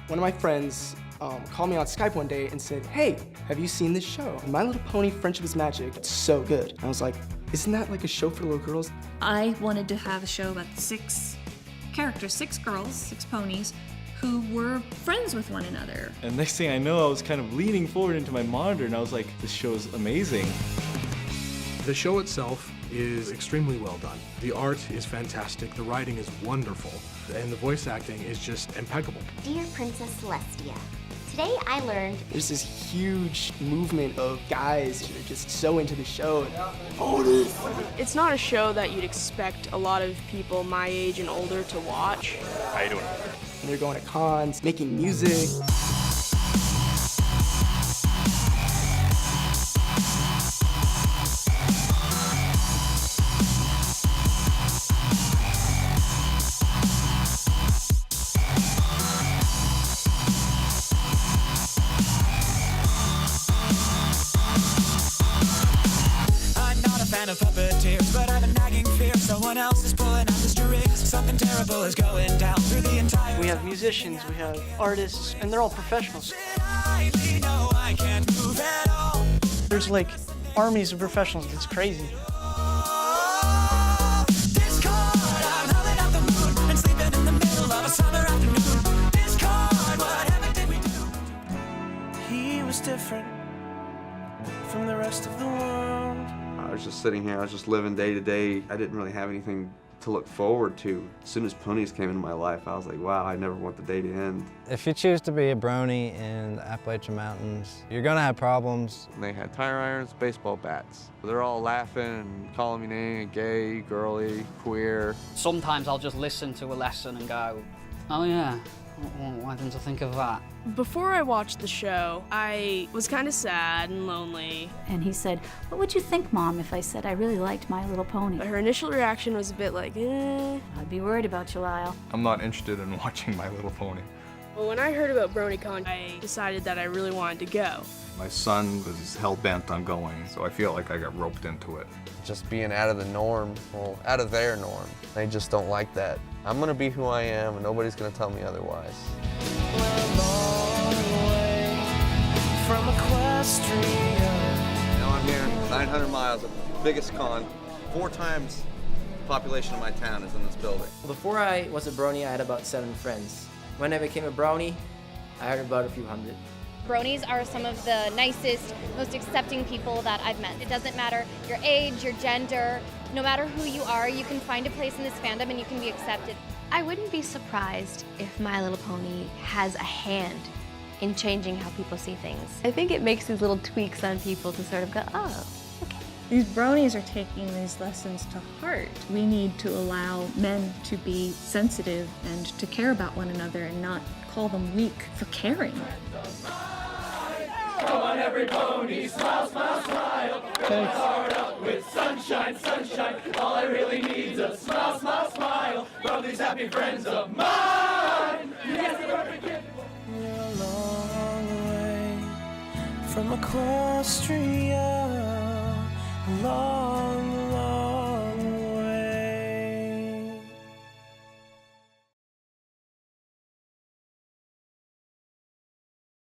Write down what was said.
One of my friends called me on Skype one day and said, "Hey, have you seen this show? My Little Pony Friendship is Magic. It's so good." And I was like, isn't that like a show for little girls? I wanted to have a show about 6 characters, 6 girls, 6 ponies, who were friends with one another. And next thing I know, I was kind of leaning forward into my monitor and I was like, this show is amazing. The show itself is extremely well done. The art is fantastic, the writing is wonderful, and the voice acting is just impeccable. Dear Princess Celestia, today I learned There's this huge movement of guys who are just so into the show. It's not a show that you'd expect a lot of people my age and older to watch. How you doing? And they're going to cons, making music. Of puppeteers, but I have a nagging fear someone else is pulling out the strings. Something terrible is going down through the entire. We have musicians, we have artists, and they're all professionals. I can't move at all. There's like armies of professionals. It's crazy. Discord, I'm howling out the moon and sleeping in the middle of a summer afternoon. Discord, whatever did we do? He was different from the rest of the world. I was just sitting here, I was just living day to day. I didn't really have anything to look forward to. As soon as ponies came into my life, I was like, wow, I never want the day to end. If you choose to be a brony in the Appalachian Mountains, you're gonna have problems. They had tire irons, baseball bats. They're all laughing and calling me names, gay, girly, queer. Sometimes I'll just listen to a lesson and go, oh yeah, why didn't I think of that? Before I watched the show, I was kind of sad and lonely. And he said, "What would you think, Mom, if I said I really liked My Little Pony?" Her initial reaction was a bit like, eh. I'd be worried about you, Lyle. I'm not interested in watching My Little Pony. Well, when I heard about BronyCon, I decided that I really wanted to go. My son was hell-bent on going, so I feel like I got roped into it. Just being out of the norm, well, out of their norm. They just don't like that. I'm gonna be who I am and nobody's gonna tell me otherwise. From Equestria. Now I'm here, 900 miles, the biggest con. 4 times the population of my town is in this building. Before I was a brony, I had about 7 friends. When I became a brownie, I had about a few hundred. Bronies are some of the nicest, most accepting people that I've met. It doesn't matter your age, your gender, no matter who you are, you can find a place in this fandom and you can be accepted. I wouldn't be surprised if My Little Pony has a hand in changing how people see things. I think it makes these little tweaks on people to sort of go, oh, okay. These bronies are taking these lessons to heart. We need to allow men to be sensitive and to care about one another and not call them weak for caring. Come on, every pony, smile, smile, smile. Fill my heart up with sunshine, sunshine. All I really need's a smile, smile, smile from these happy friends of mine. Yes, the perfect gift. We're a long way from Equestria, a long